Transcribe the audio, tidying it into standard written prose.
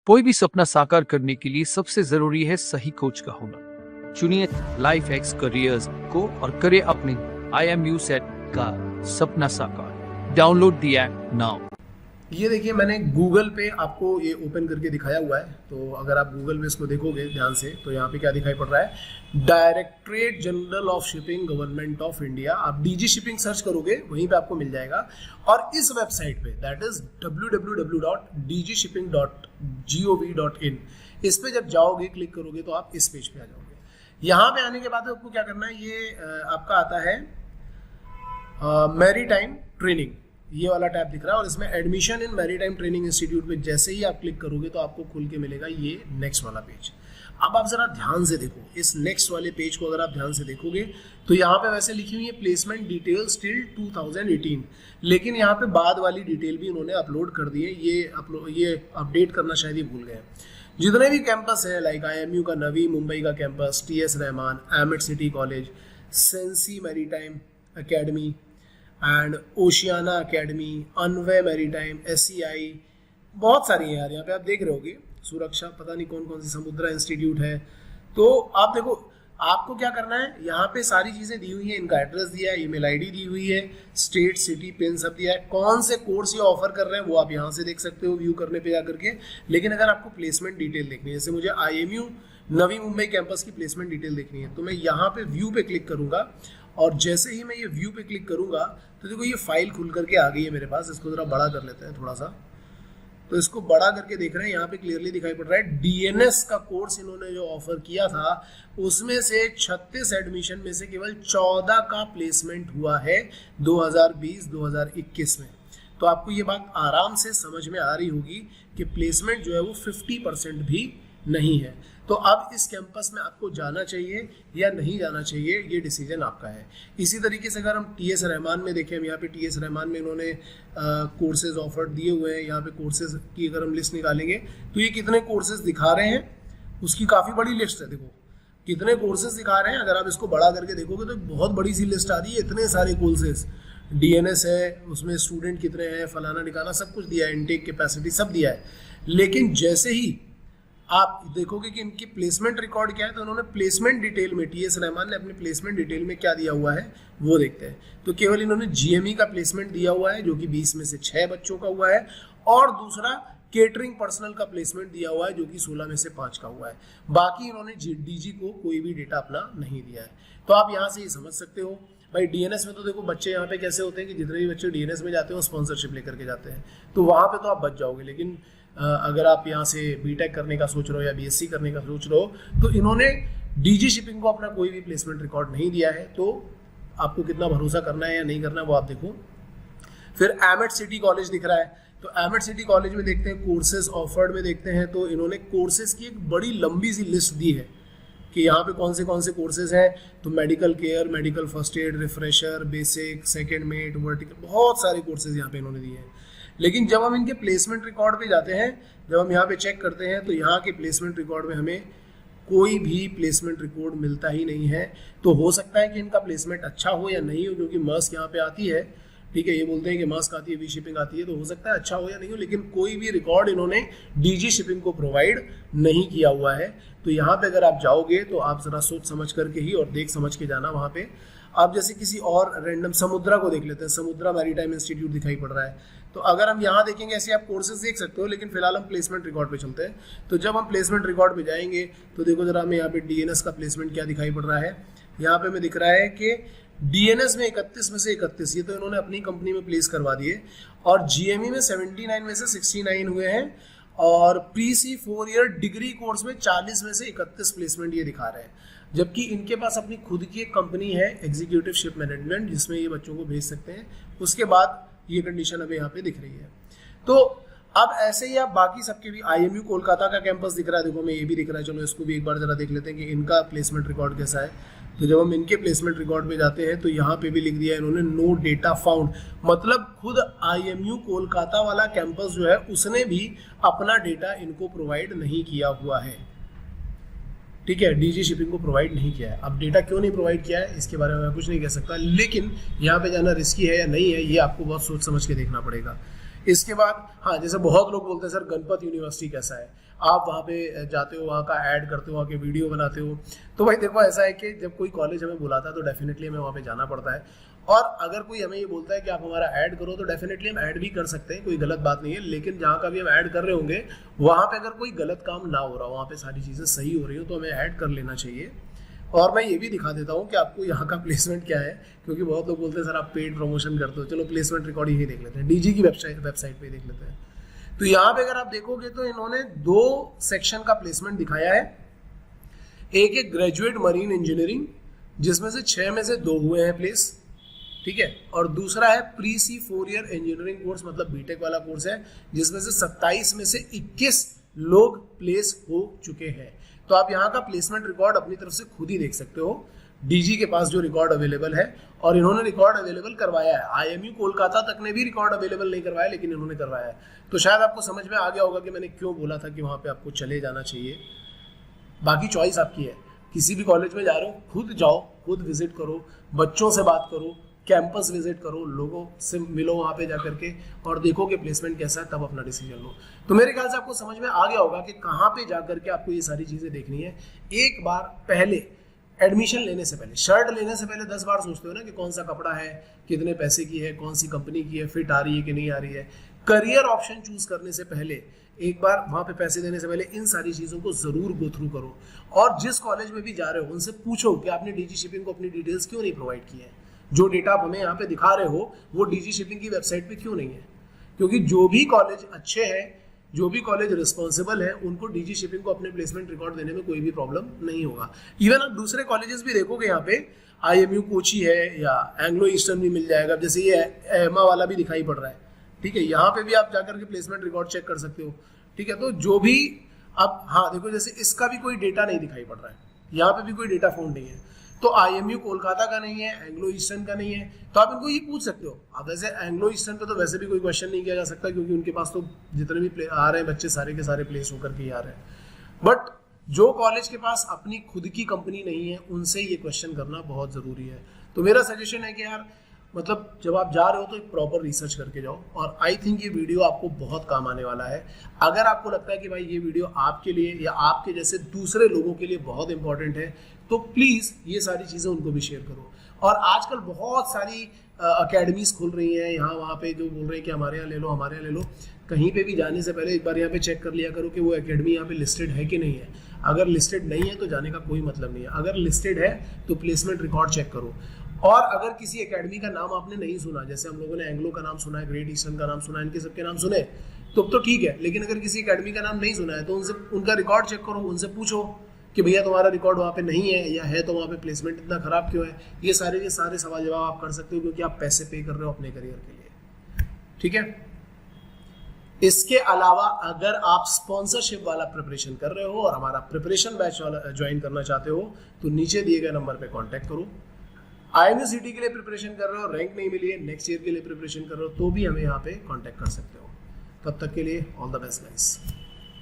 कोई भी सपना साकार करने के लिए सबसे जरूरी है सही कोच का होना। चुनिए लाइफ एक्स करियर्स को और करें अपने IMU सेट का सपना साकार। Download the app now. ये देखिए, मैंने गूगल पे आपको ये ओपन करके दिखाया हुआ है। तो अगर आप गूगल पे इसको देखोगे ध्यान से तो यहाँ पे क्या दिखाई पड़ रहा है, directorate general of shipping government of India. आप DG शिपिंग सर्च करोगे वहीं पे आपको मिल जाएगा। और इस वेबसाइट पे दैट इज www.dgShipping.gov.in, इस पे जब जाओगे क्लिक करोगे तो आप इस पेज पे आ जाओगे। यहाँ पे आने के बाद आपको क्या करना है, ये आपका आता है मैरीटाइम ट्रेनिंग, ये वाला टैब दिख रहा है और इसमें admission in maritime training institute पे जैसे ही आप क्लिक करोगे तो आपको खुल के मिलेगा ये नेक्स्ट वाला पेज। अब आप जरा ध्यान से देखो, इस नेक्स्ट वाले पेज को अगर आप ध्यान से देखोगे तो यहाँ पे वैसे लिखी हुई है प्लेसमेंट डिटेल्स टिल 2018, लेकिन यहाँ पे बाद वाली डिटेल भी उन्होंने अपलोड कर दी है। ये अपडेट करना शायद ही भूल गए। जितने भी कैंपस है लाइक IMU का नवी मुंबई का कैंपस, TS रहमान, एमिट city college, Sensei maritime academy and Oceana academy, अनवे मैरीटाइम, SCI, बहुत सारी है यार। यहाँ पे आप देख रहे होगे सुरक्षा, पता नहीं कौन कौन सी, समुद्रा इंस्टीट्यूट है। तो आप देखो, आपको क्या करना है, यहाँ पे सारी चीजें दी हुई है, इनका एड्रेस दिया है, ईमेल ID दी हुई है, स्टेट, सिटी, पिन सब दिया है। कौन से कोर्स ये ऑफर कर रहे हैं वो आप यहाँ से देख सकते हो व्यू करने पे जाकर के। लेकिन अगर आपको प्लेसमेंट डिटेल देखनी है, जैसे मुझे IMU नवी मुंबई कैंपस की प्लेसमेंट डिटेल देखनी है, तो मैं यहाँ पे व्यू पे क्लिक करूंगा और जैसे ही मैं ये व्यू पे क्लिक करूंगा तो देखो ये फाइल खुल करके आ गई है मेरे पास। इसको जरा बड़ा कर लेते हैं थोड़ा सा, तो इसको बड़ा करके देख रहे हैं, यहाँ पे क्लियरली दिखाई पड़ रहा है DNS का कोर्स इन्होंने जो ऑफर किया था उसमें से 36 एडमिशन में से केवल 14 का प्लेसमेंट हुआ है 2020-2021 में। तो आपको ये बात आराम से समझ में आ रही होगी कि प्लेसमेंट जो है वो 50% भी नहीं है। तो अब इस कैंपस में आपको जाना चाहिए या नहीं जाना चाहिए, ये डिसीजन आपका है। इसी तरीके से अगर हम TS रहमान में देखें, हम यहाँ पे TS रहमान में इन्होंने कोर्सेज ऑफर दिए हुए हैं। यहाँ पे कोर्सेज की अगर हम लिस्ट निकालेंगे तो ये कितने कोर्सेज दिखा रहे हैं, उसकी काफ़ी बड़ी लिस्ट है। देखो कितने कोर्सेज दिखा रहे हैं, अगर आप इसको बड़ा करके देखोगे तो बहुत बड़ी सी लिस्ट आ रही है। इतने सारे कोर्सेज, DNS है, उसमें स्टूडेंट कितने हैं, फलाना निकाला, सब कुछ दिया है, इनटेक कैपेसिटी सब दिया है। लेकिन जैसे ही आप देखोगे कि इनकी प्लेसमेंट रिकॉर्ड क्या है, तो उन्होंने प्लेसमेंट डिटेल में, TS रहमान ने अपने प्लेसमेंट डिटेल में क्या दिया हुआ है वो देखते हैं। तो केवल इन्होंने GME का प्लेसमेंट दिया हुआ है जो कि 20 में से 6 बच्चों का हुआ है, और दूसरा केटरिंग पर्सनल का प्लेसमेंट दिया हुआ है जो कि 16 में से 5 का हुआ है। बाकी इन्होंने DG को कोई भी डेटा अपना नहीं दिया है। तो आप यहाँ से ये समझ सकते हो भाई, DNS में तो देखो बच्चे यहाँ पे कैसे होते हैं कि जितने भी बच्चे DNS में जाते हैं वो स्पॉन्सरशिप लेकर के जाते हैं, तो वहाँ पे तो आप बच जाओगे। लेकिन अगर आप यहाँ से BTech करने का सोच रहे हो या BSc करने का सोच रहे हो तो इन्होंने DG शिपिंग को अपना कोई भी प्लेसमेंट रिकॉर्ड नहीं दिया है। तो आपको कितना भरोसा करना है या नहीं करना है वो आप देखो। फिर एमिट सिटी कॉलेज दिख रहा है, तो एमिट सिटी कॉलेज में देखते हैं कोर्सेज ऑफर्ड में देखते हैं, तो इन्होंने कोर्सेज की एक बड़ी लंबी सी लिस्ट दी है कि यहाँ पे कौन से कोर्सेज हैं। तो medical care, medical first aid, refresher, basic, second mate, vertical, बहुत सारे कोर्सेज यहाँ पे इन्होंने दिए हैं। लेकिन जब हम इनके प्लेसमेंट रिकॉर्ड पे जाते हैं, जब हम यहाँ पे चेक करते हैं तो यहाँ के प्लेसमेंट रिकॉर्ड में हमें कोई भी प्लेसमेंट रिकॉर्ड मिलता ही नहीं है। तो हो सकता है कि इनका प्लेसमेंट अच्छा हो या नहीं हो, क्योंकि मस्क यहाँ पे आती है, ठीक है, ये बोलते हैं कि मस्क आती है, वी शिपिंग आती है, तो हो सकता है अच्छा हो या नहीं हो, लेकिन कोई भी रिकॉर्ड इन्होंने DG शिपिंग को प्रोवाइड नहीं किया हुआ है। तो यहाँ पे अगर आप जाओगे तो आप जरा सोच समझ करके ही और देख समझ के जाना। वहाँ पे आप जैसे किसी और रैंडम समुद्रा को देख लेते हैं, समुद्रा मैरीटाइम इंस्टीट्यूट दिखाई पड़ रहा है, तो अगर हम यहाँ देखेंगे ऐसे आप कोर्सेज देख सकते हो। लेकिन फिलहाल हम प्लेसमेंट रिकॉर्ड पे चलते हैं। तो जब हम प्लेसमेंट रिकॉर्ड पे जाएंगे तो देखो जरा हमें यहाँ पे DNS का प्लेसमेंट क्या दिखाई पड़ रहा है। यहाँ पे हमें दिख रहा है कि DNS में 31 में से 31, ये तो इन्होंने अपनी कंपनी में प्लेस करवा दिए, और GME में 79 में से 69 हुए हैं, और PC 4 ईयर डिग्री कोर्स में 40 में से 31 प्लेसमेंट ये दिखा रहे हैं। जबकि इनके पास अपनी खुद की एक कंपनी है एग्जीक्यूटिव शिप मैनेजमेंट, जिसमें ये बच्चों को भेज सकते हैं। उसके बाद ये कंडीशन अभी यहाँ पे दिख रही है। तो अब ऐसे ही आप बाकी सबके भी, IMU कोलकाता का कैंपस दिख रहा है, देखो हमें ये भी दिख रहा है। चलो इसको भी एक बार जरा देख लेते हैं कि इनका प्लेसमेंट रिकॉर्ड कैसा है। तो जब हम इनके प्लेसमेंट रिकॉर्ड पे जाते हैं तो यहाँ पे भी लिख दिया है इन्होंने नो डेटा फाउंड, मतलब खुद IMU कोलकाता वाला कैंपस जो है उसने भी अपना डेटा इनको प्रोवाइड नहीं किया हुआ है। ठीक है, DG शिपिंग को प्रोवाइड नहीं किया है। अब डेटा क्यों नहीं प्रोवाइड किया है इसके बारे में मैं कुछ नहीं कह सकता, लेकिन यहाँ पे जाना रिस्की है या नहीं है ये आपको बहुत सोच समझ के देखना पड़ेगा। इसके बाद हाँ, जैसे बहुत लोग बोलते हैं सर गणपत यूनिवर्सिटी कैसा है। आप वहाँ पे जाते हो, वहाँ का ऐड करते हो, वहाँ के वीडियो बनाते हो। तो भाई देखो ऐसा है कि जब कोई कॉलेज हमें बुलाता है तो डेफिनेटली हमें वहाँ पे जाना पड़ता है, और अगर कोई हमें ये बोलता है कि आप हमारा ऐड करो तो डेफिनेटली हम ऐड भी कर सकते हैं, कोई गलत बात नहीं है। लेकिन जहाँ का भी हम ऐड कर रहे होंगे वहाँ पे अगर कोई गलत काम ना हो रहा, वहाँ पे सारी चीज़ें सही हो रही हो, तो हमें ऐड कर लेना चाहिए। और मैं ये भी दिखा देता हूँ कि आपको यहाँ का प्लेसमेंट क्या है, क्योंकि बहुत लोग बोलते हैं सर आप पेड प्रमोशन करते हो। चलो प्लेसमेंट रिकॉर्ड यही देख लेते हैं, डीजी की वेबसाइट पे देख लेते हैं। तो यहाँ पे अगर आप देखोगे तो इन्होंने 2 सेक्शन का प्लेसमेंट दिखाया है। एक है ग्रेजुएट मरीन इंजीनियरिंग, जिसमें से 6 में से 2 हुए हैं प्लेस, ठीक है। और दूसरा है प्री सी 4 ईयर इंजीनियरिंग कोर्स, मतलब बीटेक वाला कोर्स है, जिसमें से 27 में से 21 लोग प्लेस हो चुके हैं। तो आप यहाँ का प्लेसमेंट रिकॉर्ड अपनी तरफ से खुद ही देख सकते हो, डीजी के पास जो रिकॉर्ड अवेलेबल है, और इन्होंने रिकॉर्ड अवेलेबल करवाया है। आईएमयू कोलकाता तक ने भी रिकॉर्ड अवेलेबल नहीं करवाया, लेकिन इन्होंने करवाया है। तो शायद आपको समझ में आ गया होगा कि मैंने क्यों बोला था कि वहाँ पे आपको चले जाना चाहिए। बाकी चॉइस आपकी है, किसी भी कॉलेज में जा रहे हो खुद जाओ, खुद विजिट करो, बच्चों से बात करो, कैंपस विजिट करो, लोगों से मिलो वहाँ पे जा करके, और देखो कि प्लेसमेंट कैसा है, तब अपना डिसीजन लो। तो मेरे ख्याल से आपको समझ में आ गया होगा कि कहाँ पे जा करके आपको ये सारी चीज़ें देखनी है। एक बार पहले एडमिशन लेने से पहले, शर्ट लेने से पहले 10 बार सोचते हो ना कि कौन सा कपड़ा है, कितने पैसे की है, कौन सी कंपनी की है, फिट आ रही है कि नहीं आ रही है। करियर ऑप्शन चूज करने से पहले एक बार वहाँ पे पैसे देने से पहले इन सारी चीज़ों को ज़रूर गो थ्रू करो। और जिस कॉलेज में भी जा रहे हो उनसे पूछो कि आपने डीजी शिपिंग को अपनी डिटेल्स क्यों नहीं प्रोवाइड की है। जो डेटा आप हमें यहाँ पे दिखा रहे हो वो डीजी शिपिंग की वेबसाइट पे क्यों नहीं है, क्योंकि जो भी कॉलेज अच्छे हैं, जो भी कॉलेज रिस्पॉन्सिबल है, उनको डीजी शिपिंग को अपने प्लेसमेंट रिकॉर्ड देने में कोई भी प्रॉब्लम नहीं होगा। इवन आप दूसरे कॉलेजेस भी देखोगे, यहाँ पे आईएमयू कोची है या एंग्लो ईस्टर्न भी मिल जाएगा, जैसे ये एमा वाला भी दिखाई पड़ रहा है, ठीक है। यहाँ पे भी आप जाकर के प्लेसमेंट रिकॉर्ड चेक कर सकते हो, ठीक है। तो जो भी अब, हाँ देखो, जैसे इसका भी कोई डेटा नहीं दिखाई पड़ रहा है, यहाँ पे भी कोई डेटा फाउंड नहीं है, तो आईएमयू कोलकाता का नहीं है, एंग्लो ईस्टर्न का नहीं है। तो आप इनको ये पूछ सकते हो। अब वैसे एंग्लो ईस्टर्न पे तो वैसे भी कोई क्वेश्चन नहीं किया जा सकता, क्योंकि उनके पास तो जितने भी आ रहे हैं बच्चे सारे के सारे प्लेस होकर के आ रहे हैं। बट जो कॉलेज के पास अपनी खुद की कंपनी नहीं है, उनसे ये क्वेश्चन करना बहुत ज़रूरी है। तो मेरा सजेशन है कि यार, मतलब जब आप जा रहे हो तो एक प्रॉपर रिसर्च करके जाओ। और आई थिंक ये वीडियो आपको बहुत काम आने वाला है। अगर आपको लगता है कि भाई ये वीडियो आपके लिए या आपके जैसे दूसरे लोगों के लिए बहुत इंपॉर्टेंट है, तो प्लीज़ ये सारी चीज़ें उनको भी शेयर करो। और आजकल बहुत सारी अकेडमीज खुल रही हैं यहाँ वहाँ पे, जो बोल रहे हैं कि हमारे यहाँ ले लो, हमारे यहाँ ले लो। कहीं पे भी जाने से पहले एक बार यहाँ पे चेक कर लिया करो कि वो एकेडमी यहाँ पे लिस्टेड है कि नहीं है। अगर लिस्टेड नहीं है तो जाने का कोई मतलब नहीं है, अगर लिस्टेड है तो प्लेसमेंट रिकॉर्ड चेक करो। और अगर किसी एकेडमी का नाम आपने नहीं सुना, जैसे हम लोगों ने एंग्लो का नाम सुना है, ग्रेट ईस्टर्न का नाम सुना है, इनके सबके नाम सुने तो ठीक है। लेकिन अगर किसी एकेडमी का नाम नहीं सुना है तो उनसे उनका रिकॉर्ड चेक करो, उनसे पूछो कि भैया तुम्हारा रिकॉर्ड वहाँ पे नहीं है, या है तो वहाँ पे प्लेसमेंट इतना खराब क्यों है। ये सारे सवाल जवाब आप कर सकते हो, क्योंकि आप पैसे पे कर रहे हो अपने करियर के लिए, ठीक है। इसके अलावा अगर आप स्पॉन्सरशिप वाला प्रिपरेशन कर रहे हो और हमारा प्रिपरेशन बैच वाला ज्वाइन करना चाहते हो, तो नीचे दिए गए नंबर पे कांटेक्ट करो। आईएमयू सिटी के लिए प्रिपरेशन कर रहे हो, रैंक नहीं मिली है, नेक्स्ट ईयर के लिए प्रिपरेशन कर रहे हो, तो भी हमें यहाँ पे कांटेक्ट कर सकते हो। तब तक के लिए ऑल द बेस्ट गाइस।